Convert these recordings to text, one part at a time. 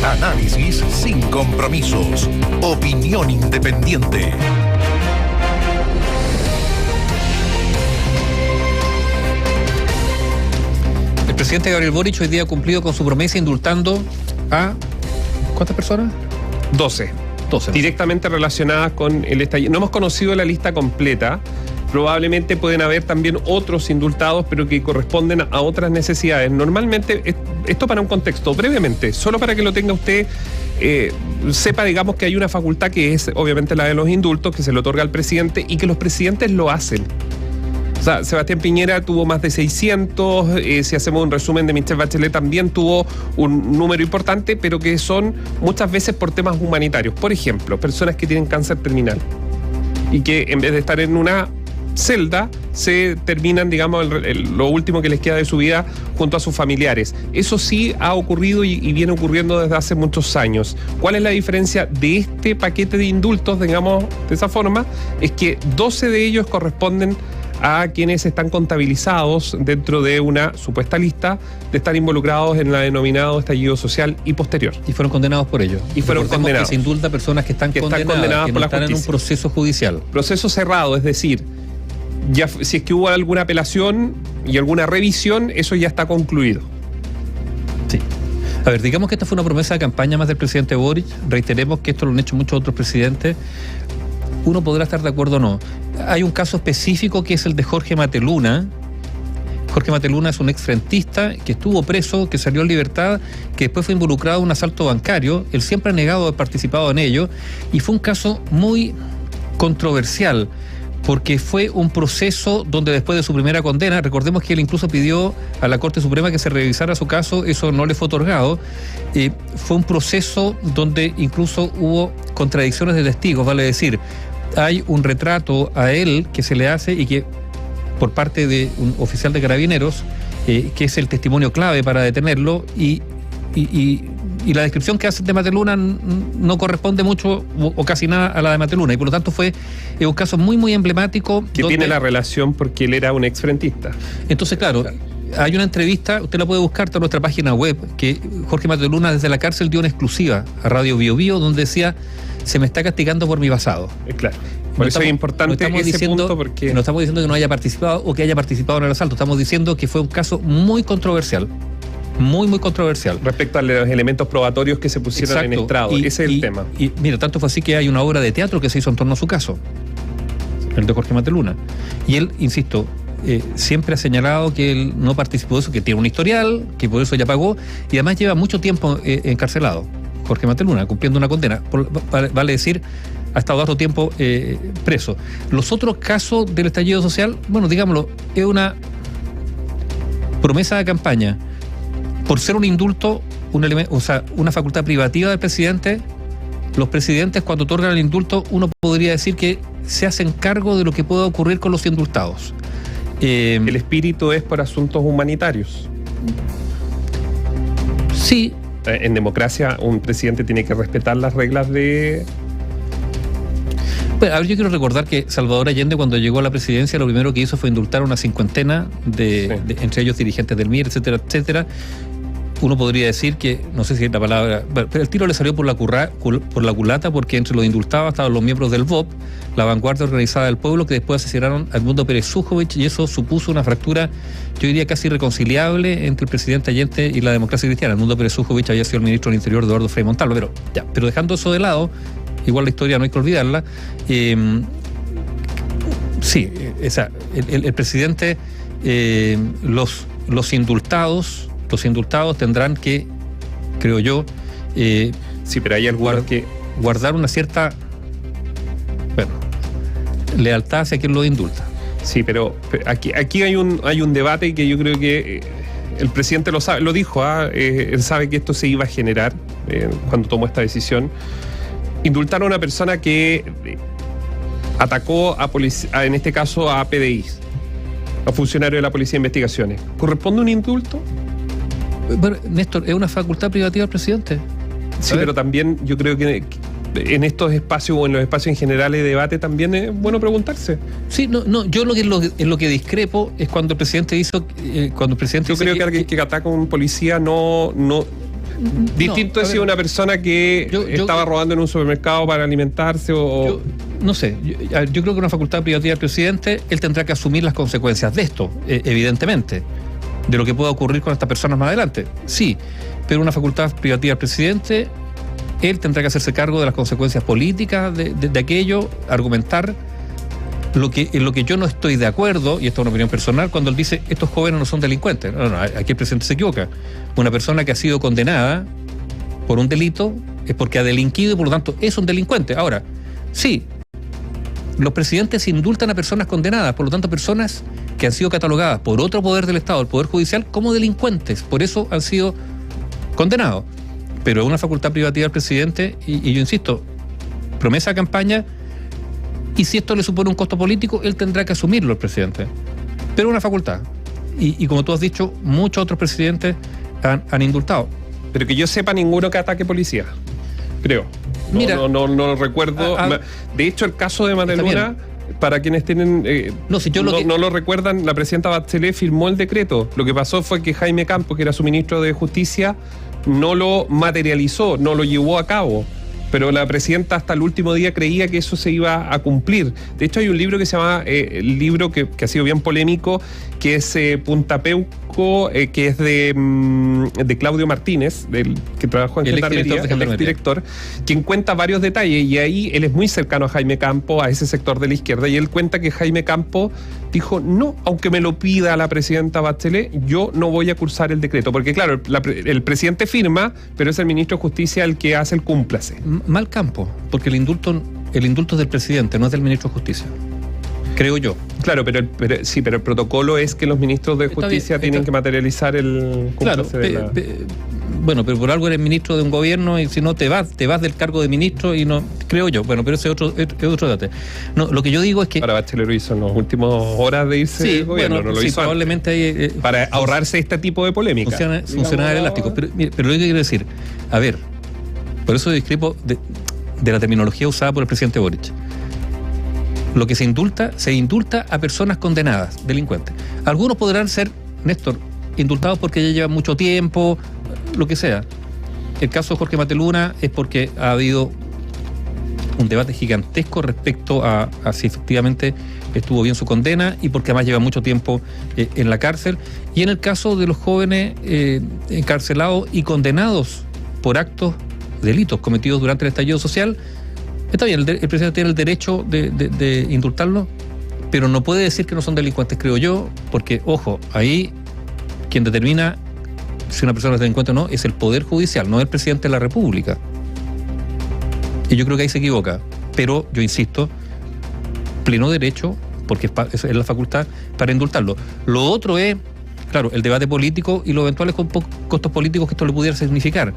Análisis sin compromisos. Opinión independiente. El presidente Gabriel Boric hoy día ha cumplido con su promesa indultando a... ¿cuántas personas? 12. Directamente relacionadas con el estallido. No hemos conocido la lista completa. Probablemente pueden haber también otros indultados, pero que corresponden a otras necesidades. Normalmente, esto para un contexto, brevemente, solo para que lo tenga usted, sepa, digamos, que hay una facultad que es obviamente la de los indultos, que se le otorga al presidente y que los presidentes lo hacen. O sea, Sebastián Piñera tuvo más de 600, si hacemos un resumen de Michelle Bachelet también tuvo un número importante, pero que son muchas veces por temas humanitarios. Por ejemplo, personas que tienen cáncer terminal y que en vez de estar en una celda, se terminan, digamos, lo último que les queda de su vida junto a sus familiares. Eso sí ha ocurrido y viene ocurriendo desde hace muchos años. ¿Cuál es la diferencia de este paquete de indultos, digamos, de esa forma? Es que 12 de ellos corresponden a quienes están contabilizados dentro de una supuesta lista de estar involucrados en la denominado estallido social y posterior. Y fueron condenados por ello. Y fueron condenados. Que se indulta a personas que están condenadas que no por están en un proceso judicial. Proceso cerrado, es decir, ya si es que hubo alguna apelación y alguna revisión, eso ya está concluido. Sí. A ver, digamos que esta fue una promesa de campaña más del presidente Boric. Reiteremos que esto lo han hecho muchos otros presidentes. Uno podrá estar de acuerdo o no. Hay un caso específico que es el de Jorge Mateluna. Jorge Mateluna es un exfrentista que estuvo preso, que salió en libertad, que después fue involucrado en un asalto bancario. Él siempre ha negado haber participado en ello y fue un caso muy controversial porque fue un proceso donde después de su primera condena, recordemos que él incluso pidió a la Corte Suprema que se revisara su caso, eso no le fue otorgado. Fue un proceso donde incluso hubo contradicciones de testigos, vale decir, hay un retrato a él que se le hace y que por parte de un oficial de Carabineros, que es el testimonio clave para detenerlo, y la descripción que hace de Mateluna no corresponde mucho o casi nada a la de Mateluna, y por lo tanto fue un caso muy muy emblemático. Que tiene la relación porque él era un exfrentista. Entonces, claro, hay una entrevista, usted la puede buscar en nuestra página web, que Jorge Mateluna desde la cárcel dio una exclusiva a Radio Bio Bio, donde decía: se me está castigando por mi pasado. Claro. Por eso es importante ese punto, porque... No estamos diciendo que no haya participado o que haya participado en el asalto, estamos diciendo que fue un caso muy controversial. Muy, muy controversial. Respecto a los elementos probatorios que se pusieron. Exacto. En estrado. Ese es el tema. Y mira, tanto fue así que hay una obra de teatro que se hizo en torno a su caso, el de Jorge Mateluna. Y él, insisto, siempre ha señalado que él no participó de eso, que tiene un historial, que por eso ya pagó, y además lleva mucho tiempo encarcelado, Jorge Mateluna, cumpliendo una condena. Vale decir, ha estado harto tiempo preso. Los otros casos del estallido social, bueno, digámoslo, es una promesa de campaña. Por ser un indulto, una facultad privativa del presidente, los presidentes cuando otorgan el indulto, uno podría decir que se hacen cargo de lo que pueda ocurrir con los indultados. El espíritu es por asuntos humanitarios. Sí. En democracia un presidente tiene que respetar las reglas de... Bueno, a ver, yo quiero recordar que Salvador Allende, cuando llegó a la presidencia, lo primero que hizo fue indultar a una cincuentena entre ellos dirigentes del MIR, etcétera, etcétera. Uno podría decir que, no sé si es la palabra, pero el tiro le salió por la culata, porque entre los indultados estaban los miembros del VOP, la vanguardia organizada del pueblo, que después asesinaron a Edmundo Pérez Zújovich, y eso supuso una fractura, yo diría casi irreconciliable, entre el presidente Allende y la democracia cristiana. Edmundo Pérez Zújovich había sido el ministro del Interior de Eduardo Frei Montalva, pero dejando eso de lado, igual la historia no hay que olvidarla. Sí, el presidente, los indultados tendrán que, creo yo, sí, pero hay algunos que guardar una cierta, lealtad hacia quien lo indulta. Sí, pero aquí hay un debate que yo creo que el presidente lo sabe, lo dijo, él sabe que esto se iba a generar cuando tomó esta decisión. Indultar a una persona que atacó en este caso a PDI, a funcionarios de la Policía de Investigaciones. ¿Corresponde un indulto? Bueno, Néstor, es una facultad privativa del presidente. Sí, pero también yo creo que en estos espacios o en los espacios en general de debate también es bueno preguntarse. Sí, no, yo en lo que discrepo es cuando el presidente hizo... Yo creo que alguien que ataca a un policía no Distinto es si una persona que estaba robando en un supermercado para alimentarse o... No sé, yo creo que una facultad privativa del presidente, él tendrá que asumir las consecuencias de esto, evidentemente, de lo que pueda ocurrir con estas personas más adelante. Sí, pero una facultad privativa del presidente, él tendrá que hacerse cargo de las consecuencias políticas de aquello, argumentar en lo que yo no estoy de acuerdo, y esto es una opinión personal, cuando él dice estos jóvenes no son delincuentes. No, aquí el presidente se equivoca. Una persona que ha sido condenada por un delito es porque ha delinquido y por lo tanto es un delincuente. Ahora, sí, los presidentes indultan a personas condenadas, por lo tanto personas que han sido catalogadas por otro poder del Estado, el Poder Judicial, como delincuentes, por eso han sido condenados. Pero es una facultad privativa del presidente y yo insisto, promesa de campaña, y si esto le supone un costo político, él tendrá que asumirlo el presidente. Pero es una facultad. Y como tú has dicho, muchos otros presidentes han indultado. Pero que yo sepa ninguno que ataque policía, creo. Mira, no recuerdo. De hecho, el caso de Mateluna, para quienes tienen no lo recuerdan, la presidenta Bachelet firmó el decreto. Lo que pasó fue que Jaime Campos, que era su ministro de Justicia, no lo materializó, no lo llevó a cabo. Pero la presidenta hasta el último día creía que eso se iba a cumplir. De hecho, hay un libro que se llama, el libro que ha sido bien polémico, que es Puntapeuco, que es de Claudio Martínez, que trabajó en Gendarmería, el exdirector, quien cuenta varios detalles, y ahí él es muy cercano a Jaime Campos, a ese sector de la izquierda, y él cuenta que Jaime Campos dijo, no, aunque me lo pida la presidenta Bachelet, yo no voy a cursar el decreto, porque claro, el presidente firma, pero es el ministro de Justicia el que hace el cúmplase. Mal campo, porque el indulto es del presidente, no es del ministro de Justicia, creo yo. Claro, pero el protocolo es que los ministros de Justicia tienen que materializar el cúmplice. Claro, bueno, pero por algo eres ministro de un gobierno y si no te vas del cargo de ministro y no, creo yo. Bueno, pero ese es otro debate. No, lo que yo digo es que... Para Bachelet lo hizo en las últimas horas de irse del gobierno, bueno, no lo hizo probablemente hay, para ahorrarse este tipo de polémica. Funciona el elástico. Pero lo que quiero decir, a ver, por eso discrepo de la terminología usada por el presidente Boric. Lo que se indulta a personas condenadas, delincuentes. Algunos podrán ser, Néstor, indultados porque ya llevan mucho tiempo, lo que sea. El caso de Jorge Mateluna es porque ha habido un debate gigantesco respecto a si efectivamente estuvo bien su condena y porque además lleva mucho tiempo en la cárcel. Y en el caso de los jóvenes encarcelados y condenados por delitos cometidos durante el estallido social, está bien, el presidente tiene el derecho de indultarlo, pero no puede decir que no son delincuentes, creo yo, porque, ojo, ahí quien determina si una persona es delincuente o no es el Poder Judicial, no el presidente de la República. Y yo creo que ahí se equivoca. Pero, yo insisto, pleno derecho, porque es la facultad para indultarlo. Lo otro es, claro, el debate político y los eventuales costos políticos que esto le pudiera significar.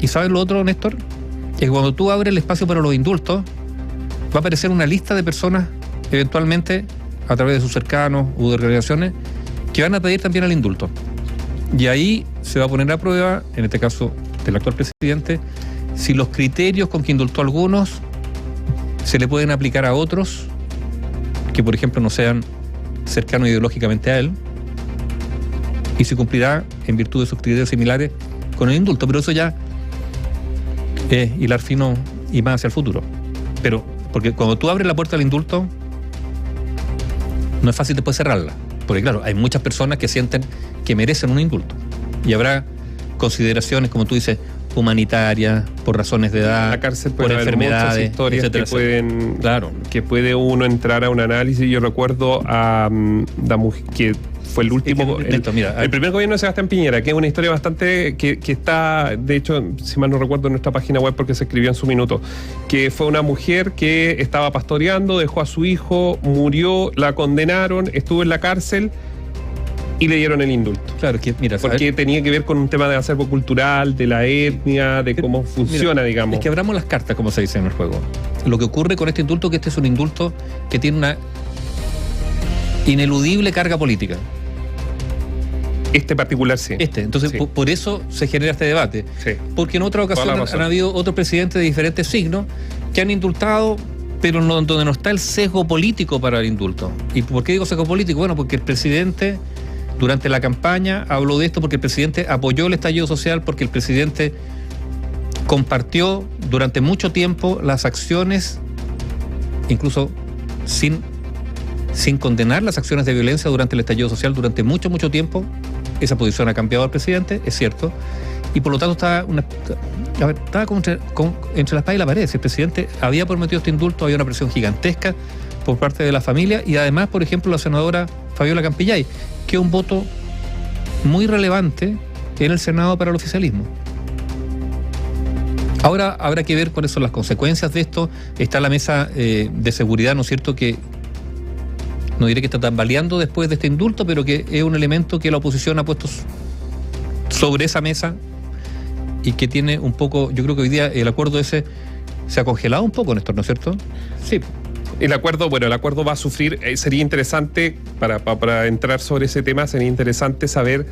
¿Y sabes lo otro, Néstor? Es que cuando tú abres el espacio para los indultos, va a aparecer una lista de personas, eventualmente, a través de sus cercanos u de organizaciones, que van a pedir también el indulto. Y ahí se va a poner a prueba, en este caso del actual presidente, si los criterios con que indultó a algunos se le pueden aplicar a otros que, por ejemplo, no sean cercanos ideológicamente a él, y si cumplirá, en virtud de sus criterios similares, con el indulto. Pero eso ya es hilar fino y más hacia el futuro. Pero, porque cuando tú abres la puerta al indulto, no es fácil después cerrarla. Porque claro, hay muchas personas que sienten que merecen un indulto. Y habrá consideraciones, como tú dices, humanitarias, por razones de edad, la cárcel por enfermedades, muchas historias, etcétera, que pueden, claro, que puede uno entrar a un análisis. Yo recuerdo a la mujer que fue el último, el primer gobierno de Sebastián Piñera, que es una historia bastante que está, de hecho, si mal no recuerdo, en nuestra página web porque se escribió en su minuto, que fue una mujer que estaba pastoreando, dejó a su hijo, murió, la condenaron, estuvo en la cárcel y le dieron el indulto. Claro, que mira, porque tenía que ver con un tema de acervo cultural, de la etnia, de cómo funciona, digamos. Es que abramos las cartas, como se dice en el juego. Lo que ocurre con este indulto es que este es un indulto que tiene una ineludible carga política. Este particular sí. Entonces, sí. Por eso se genera este debate. Sí. Porque en otra ocasión han habido otros presidentes de diferentes signos que han indultado, pero donde no está el sesgo político para el indulto. ¿Y por qué digo sesgo político? Bueno, porque el presidente durante la campaña habló de esto porque el presidente apoyó el estallido social, porque el presidente compartió durante mucho tiempo las acciones, incluso sin condenar las acciones de violencia durante el estallido social durante mucho tiempo. Esa posición ha cambiado al presidente, es cierto, y por lo tanto estaba como entre la espada y la pared. Si el presidente había prometido este indulto, había una presión gigantesca por parte de la familia, y además, por ejemplo, la senadora Fabiola Campillay, que es un voto muy relevante en el Senado para el oficialismo. Ahora habrá que ver cuáles son las consecuencias de esto. Está la mesa de seguridad, ¿no es cierto?, que no diré que está tambaleando después de este indulto, pero que es un elemento que la oposición ha puesto sobre esa mesa y que tiene un poco, yo creo que hoy día el acuerdo ese se ha congelado un poco, Néstor, ¿no es cierto? Sí. El acuerdo va a sufrir, sería interesante, para entrar sobre ese tema, sería interesante saber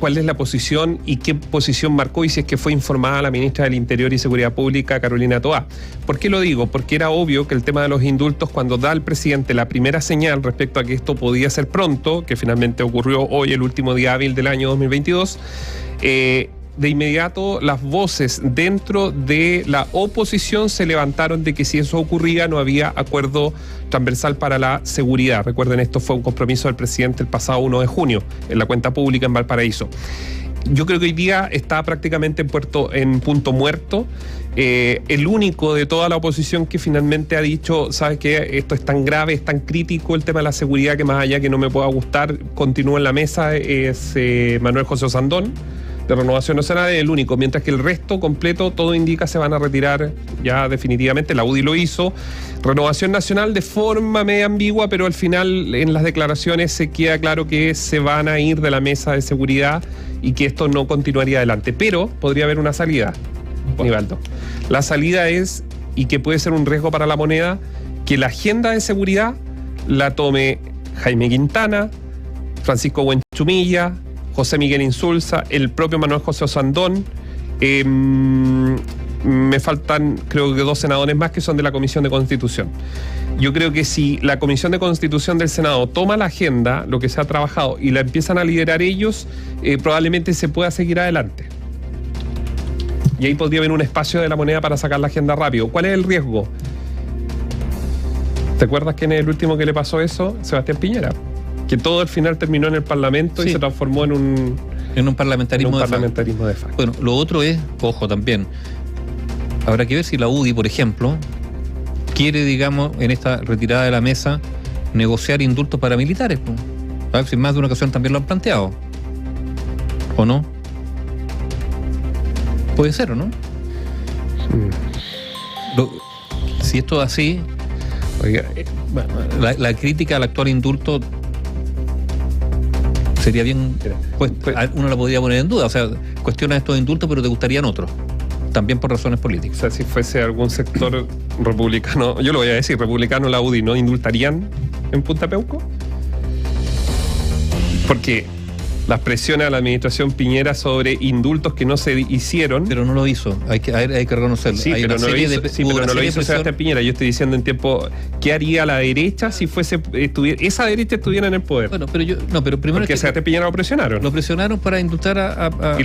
cuál es la posición y qué posición marcó, y si es que fue informada la ministra del Interior y Seguridad Pública, Carolina Toá. ¿Por qué lo digo? Porque era obvio que el tema de los indultos, cuando da el presidente la primera señal respecto a que esto podía ser pronto, que finalmente ocurrió hoy, el último día hábil del año 2022, de inmediato las voces dentro de la oposición se levantaron de que si eso ocurría no había acuerdo transversal para la seguridad. Recuerden, esto fue un compromiso del presidente el pasado 1 de junio en la cuenta pública en Valparaíso. Yo creo que hoy día está prácticamente en punto muerto. El único de toda la oposición que finalmente ha dicho, ¿sabes qué? Esto es tan grave, es tan crítico el tema de la seguridad, que más allá que no me pueda gustar, continúa en la mesa, es Manuel José Osandón, de Renovación Nacional, es el único, mientras que el resto completo, todo indica, se van a retirar ya definitivamente. La UDI lo hizo, Renovación Nacional de forma media ambigua, pero al final en las declaraciones se queda claro que se van a ir de la mesa de seguridad y que esto no continuaría adelante, pero podría haber una salida, Nivaldo. La salida es, y que puede ser un riesgo para la moneda, que la agenda de seguridad la tome Jaime Quintana, Francisco Buenchumilla, José Miguel Insulza, el propio Manuel José Osandón. Me faltan, creo que 2 senadores más que son de la Comisión de Constitución. Yo creo que si la Comisión de Constitución del Senado toma la agenda, lo que se ha trabajado, y la empiezan a liderar ellos, probablemente se pueda seguir adelante. Y ahí podría haber un espacio de la moneda para sacar la agenda rápido. ¿Cuál es el riesgo? ¿Te acuerdas quién es el último que le pasó eso? Sebastián Piñera. Que todo al final terminó en el Parlamento, sí, y se transformó en un parlamentarismo de facto. Bueno, lo otro es, ojo también, habrá que ver si la UDI, por ejemplo, quiere, digamos, en esta retirada de la mesa, negociar indultos paramilitares. A ver si en más de una ocasión también lo han planteado. ¿O no? Puede ser, ¿o no? Si esto es así, oiga, bueno, la crítica al actual indulto sería bien, pues uno la podría poner en duda. O sea, cuestionas estos indultos, pero te gustarían otros, también por razones políticas. O sea, si fuese algún sector republicano, yo lo voy a decir, republicano, la UDI, ¿no indultarían en Punta Peuco? Porque las presiones a la administración Piñera sobre indultos que no se hicieron. Pero no lo hizo, hay que reconocerlo. Sí, hay pero no lo hizo Sebastián Piñera. Yo estoy diciendo en tiempo, ¿qué haría la derecha si esa derecha estuviera en el poder? Bueno, pero primero porque Sebastián Piñera lo presionaron. Lo presionaron para indultar y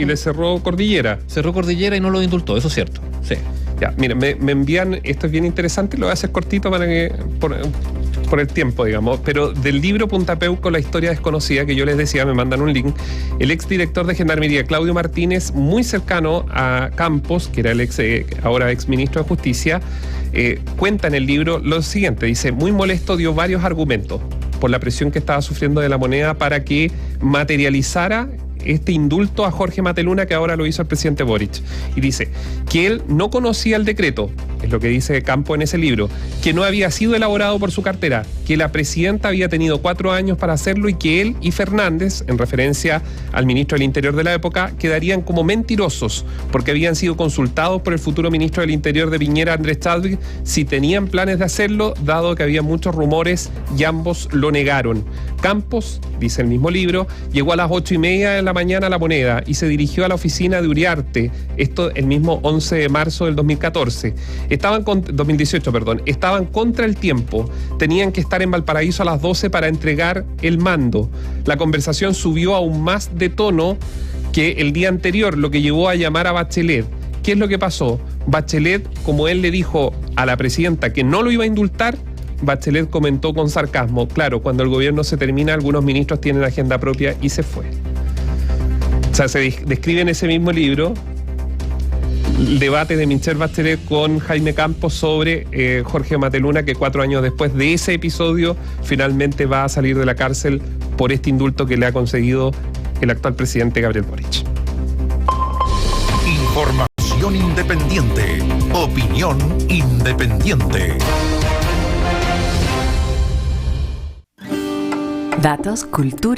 le cerró Cordillera. Cerró Cordillera y no lo indultó, eso es cierto. Sí. Ya, mira, me envían, esto es bien interesante, lo voy a hacer cortito para que por el tiempo, digamos, pero del libro Punta Peuco, la historia desconocida, que yo les decía, me mandan un link, el exdirector de Gendarmería, Claudio Martínez, muy cercano a Campos, que era el ahora ex ministro de Justicia, cuenta en el libro lo siguiente, dice: muy molesto, dio varios argumentos por la presión que estaba sufriendo de la moneda para que materializara este indulto a Jorge Mateluna, que ahora lo hizo el presidente Boric. Y dice que él no conocía el decreto, es lo que dice Campo en ese libro, que no había sido elaborado por su cartera, que la presidenta había tenido 4 años para hacerlo y que él y Fernández, en referencia al ministro del Interior de la época, quedarían como mentirosos porque habían sido consultados por el futuro ministro del Interior de Piñera, Andrés Chadwick, si tenían planes de hacerlo, dado que había muchos rumores y ambos lo negaron. Campos, dice el mismo libro, llegó a las 8:30 de la mañana La Moneda y se dirigió a la oficina de Uriarte, esto el mismo 11 de marzo del 2018, estaban contra el tiempo, tenían que estar en Valparaíso a las 12 para entregar el mando. La conversación subió aún más de tono que el día anterior, lo que llevó a llamar a Bachelet. ¿Qué es lo que pasó? Bachelet, como él le dijo a la presidenta que no lo iba a indultar, Bachelet comentó con sarcasmo: claro, cuando el gobierno se termina, algunos ministros tienen agenda propia, y se fue. O sea, se describe en ese mismo libro el debate de Michelle Bachelet con Jaime Campos sobre Jorge Mateluna, que 4 años después de ese episodio finalmente va a salir de la cárcel por este indulto que le ha conseguido el actual presidente Gabriel Boric. Información independiente. Opinión independiente. Datos, cultura